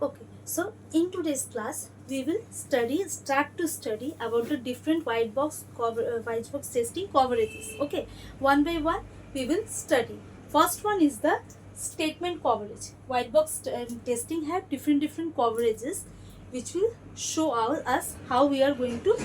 Okay, so in today's class, we will start to study about the different white box testing coverages. Okay, one by one, we will study. First one is the statement coverage. White box testing have different coverages, which will show us how we are going to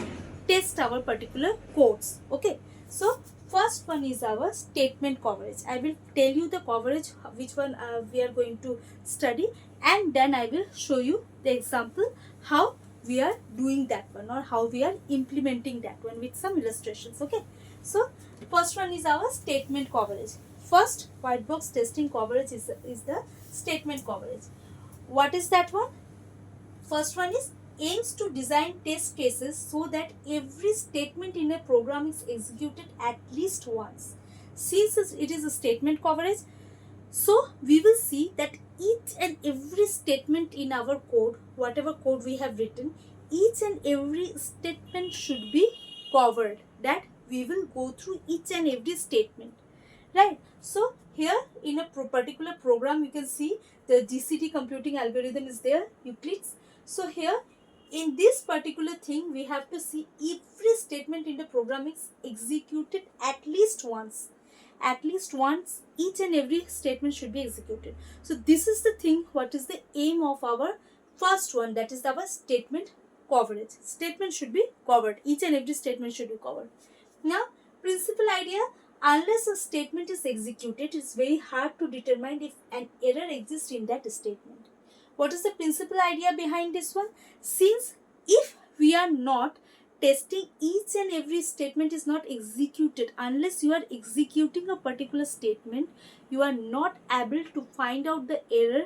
test our particular codes. Okay, so first one is our statement coverage. I will tell you the coverage which one we are going to study, and then I will show you the example how we are doing that one or how we are implementing that one with some illustrations. Okay, so first one is our statement coverage. First white box testing coverage is the statement coverage. What is that one? First one is aims to design test cases so that every statement in a program is executed at least once. Since it is a statement coverage, so we will see that each and every statement in our code, whatever code we have written, each and every statement should be covered. That we will go through each and every statement, right? So here in a particular program, you can see the GCD computing algorithm is there, Euclid's. So here in this particular thing, we have to see every statement in the program is executed at least once. At least once, each and every statement should be executed. So this is the thing, what is the aim of our first one, that is our statement coverage. Statement should be covered, each and every statement should be covered. Now, principal idea, unless a statement is executed, it's very hard to determine if an error exists in that statement. What is the principal idea behind this one? Since if we are not testing, each and every statement is not executed, unless you are executing a particular statement, you are not able to find out the error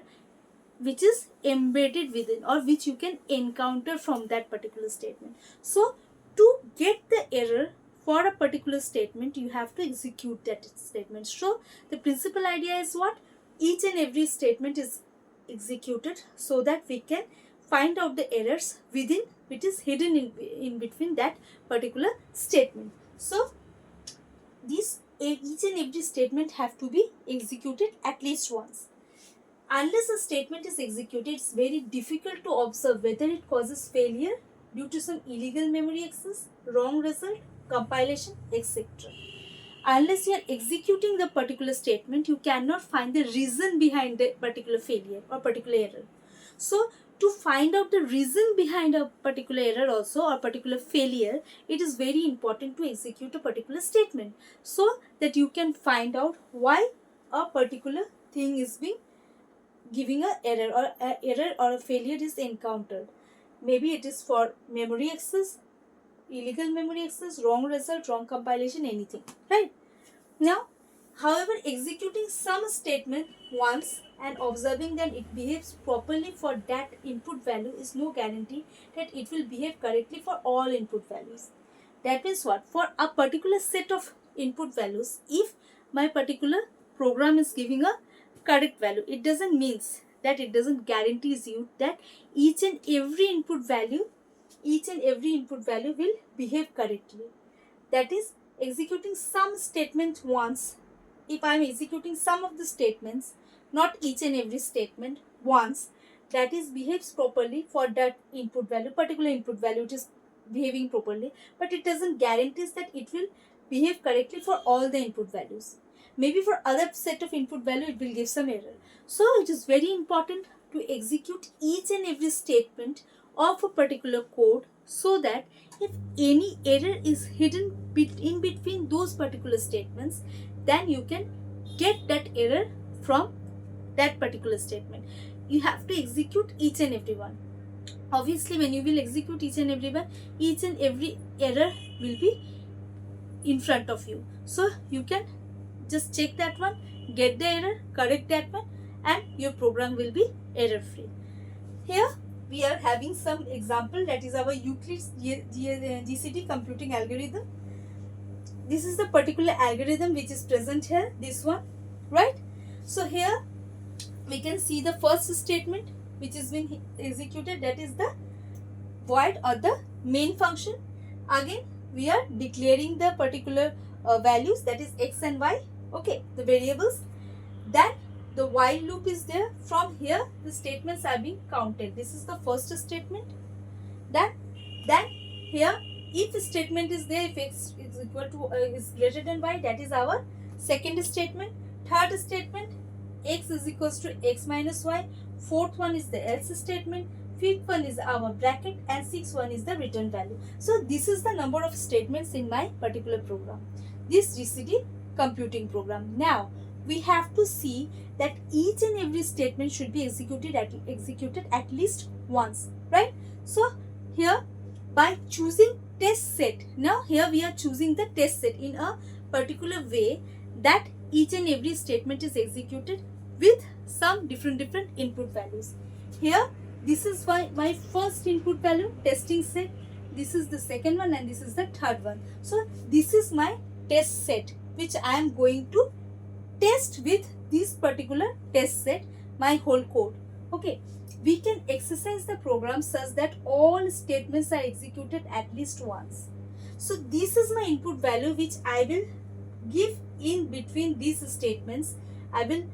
which is embedded within or which you can encounter from that particular statement. So to get the error for a particular statement, you have to execute that statement. So the principal idea is what? Each and every statement is executed so that we can find out the errors within, which is hidden in between that particular statement. So these each and every statement have to be executed at least once. Unless a statement is executed, it's very difficult to observe whether it causes failure due to some illegal memory access, wrong result, compilation, etc. Unless you are executing the particular statement, you cannot find the reason behind the particular failure or particular error. So to find out the reason behind a particular error also or particular failure, it is very important to execute a particular statement so that you can find out why a particular thing is being giving a error or a failure is encountered. Maybe it is for memory access, illegal memory access, wrong result, wrong compilation, anything, right? Now, however, executing some statement once and observing that it behaves properly for that input value is no guarantee that it will behave correctly for all input values. That means what? For a particular set of input values, if my particular program is giving a correct value, it doesn't mean that it doesn't guarantees you that each and every input value will behave correctly. That is, executing some statement once, if I am executing some of the statements, not each and every statement, once, that is behaves properly for that input value, particular input value, it is behaving properly, but it doesn't guarantee that it will behave correctly for all the input values. Maybe for other set of input value it will give some error. So it is very important to execute each and every statement of a particular code so that if any error is hidden in between those particular statements, then you can get that error from that particular statement. You have to execute each and every one. Obviously, when you will execute each and every one, each and every error will be in front of you. So you can just check that one, get the error, correct that one, and your program will be error free. Here we are having some example, that is our Euclid's GCD computing algorithm. This is the particular algorithm which is present here, this one, right? So here we can see the first statement which is being executed, that is the void or the main function. Again we are declaring the particular values, that is x and y, okay, the variables. Then the while loop is there. From here the statements are being counted. This is the first statement. Then here, if statement is there, if x is equal to is greater than y, that is our second statement. Third statement, x is equals to x minus y. Fourth one is the else statement. Fifth one is our bracket, and sixth one is the return value. So this is the number of statements in my particular program, this GCD computing program. Now we have to see that each and every statement should be executed at least once, right? So here, by choosing test set, now here we are choosing the test set in a particular way that each and every statement is executed with some different input values. Here, this is my first input value, testing set. This is the second one, and this is the third one. So this is my test set, which I am going to test with this particular test set, my whole code. Okay, we can exercise the program such that all statements are executed at least once. So this is my input value, which I will give in between these statements. I will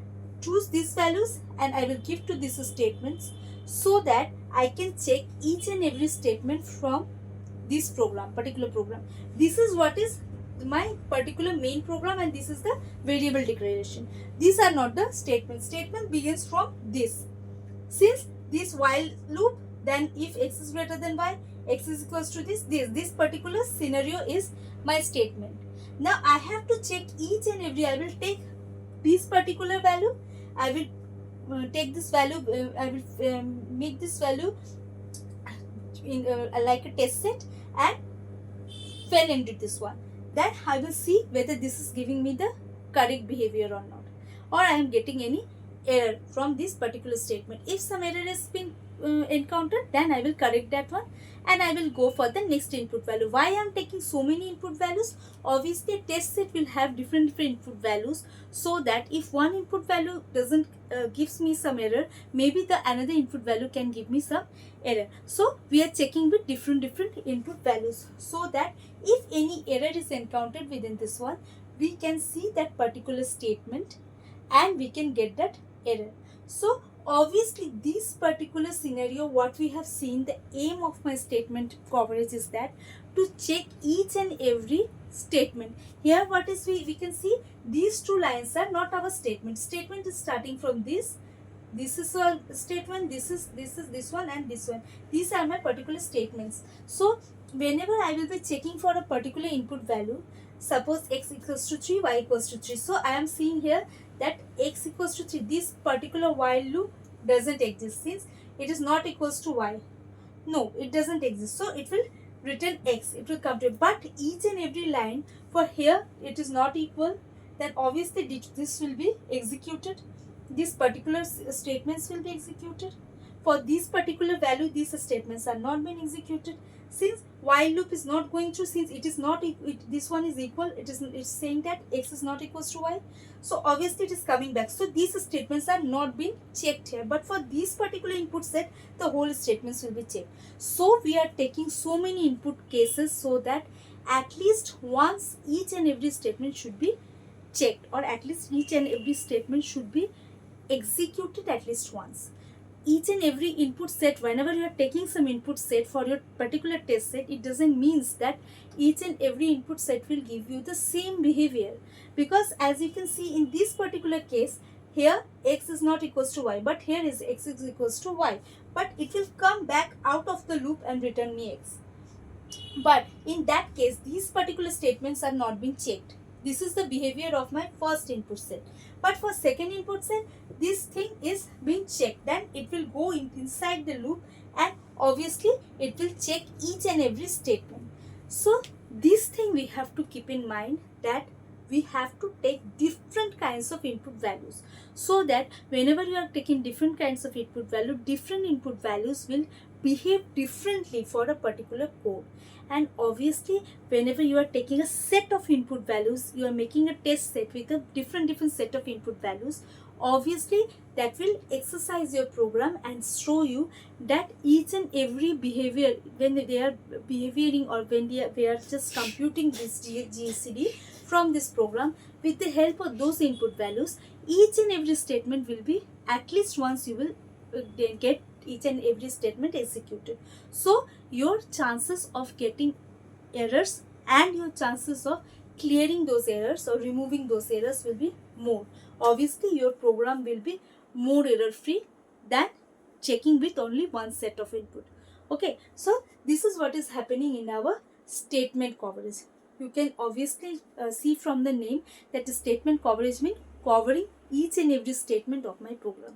choose these values and I will give to these statements, so that I can check each and every statement from this program, particular program. This is what is my particular main program, and this is the variable declaration. These are not the statements. Statement begins from this. Since this while loop, then if x is greater than y, x is equals to this particular scenario is my statement. Now I have to check each and every. I will take this particular value. I will take this value. I will make this value in like a test set and fell into this one. Then I will see whether this is giving me the correct behavior or not, or I am getting any error from this particular statement. If some error has been encountered, then I will correct that one and I will go for the next input value. Why I am taking so many input values? Obviously, a test set will have different input values, so that if one input value doesn't gives me some error, maybe the another input value can give me some error. So we are checking with different input values, so that if any error is encountered within this one, we can see that particular statement and we can get that error. So obviously, this particular scenario, what we have seen, the aim of my statement coverage is that to check each and every statement. Here what is we can see these two lines are not our statement. Statement is starting from this. This is a statement, this is this one, and this one. These are my particular statements. So whenever I will be checking for a particular input value, suppose x equals to 3, y equals to 3. So I am seeing here that x equals to 3. This particular while loop doesn't exist, since it is not equals to y. No, it doesn't exist. So it will return x. It will come to it. But each and every line, for here it is not equal, then obviously this will be executed. These particular statements will be executed. For this particular value, these statements are not being executed. Since while loop is not going through, since it is not this one is equal, it's saying that x is not equals to y. So obviously it is coming back. So these statements are not being checked here. But for this particular input set, the whole statements will be checked. So we are taking so many input cases, so that at least once each and every statement should be checked, or at least each and every statement should be executed at least once. Each and every input set, whenever you are taking some input set for your particular test set, it doesn't mean that each and every input set will give you the same behavior, because as you can see in this particular case, here x is not equals to y, but here is x is equals to y, but it will come back out of the loop and return me x. But in that case, these particular statements are not being checked. This is the behavior of my first input set. But for second input set, this thing is being checked. Then it will go inside the loop, and obviously it will check each and every statement. So this thing we have to keep in mind, that we have to take different kinds of input values, so that whenever you are taking different kinds of input value, different input values will behave differently for a particular code. And obviously, whenever you are taking a set of input values, you are making a test set with a different set of input values. Obviously, that will exercise your program and show you that each and every behavior, when they are behaving, or when they are just computing this GCD from this program, with the help of those input values, each and every statement will be, at least once you will get each and every statement executed. So your chances of getting errors and your chances of clearing those errors or removing those errors will be more. Obviously your program will be more error free than checking with only one set of input. Okay, so this is what is happening in our statement coverage. You can obviously see from the name that the statement coverage means covering each and every statement of my program.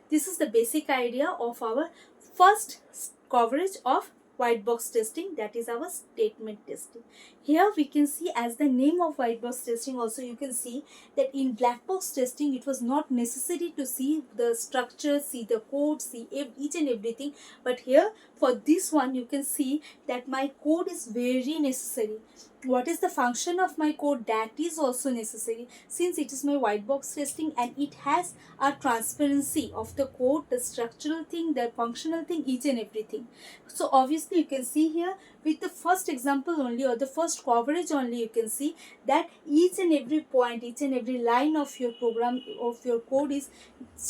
This is the basic idea of our first coverage of white box testing, that is our statement testing. Here we can see, as the name of white box testing also, you can see that in black box testing it was not necessary to see the structure, see the code, see each and everything, but here for this one you can see that my code is very necessary. What is the function of my code, that is also necessary, since it is my white box testing and it has a transparency of the code, the structural thing, the functional thing, each and everything. So obviously you can see here with the first example only, or the first coverage only, you can see that each and every point, each and every line of your program, of your code is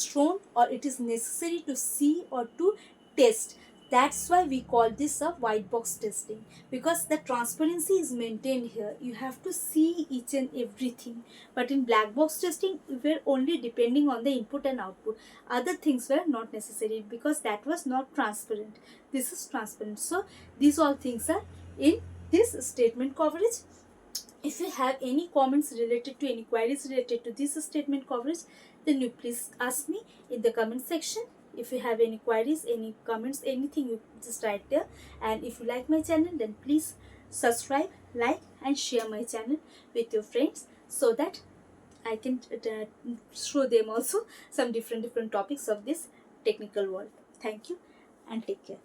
shown, or it is necessary to see or to test. That's why we call this a white box testing, because the transparency is maintained here. You have to see each and everything. But in black box testing, we were only depending on the input and output. Other things were not necessary because that was not transparent. This is transparent. So these all things are in this statement coverage. If you have any comments related to, any queries related to this statement coverage, then you please ask me in the comment section. If you have any queries, any comments, anything, you just write there. And if you like my channel, then please subscribe, like and share my channel with your friends, so that I can show them also some different topics of this technical world. Thank you and take care.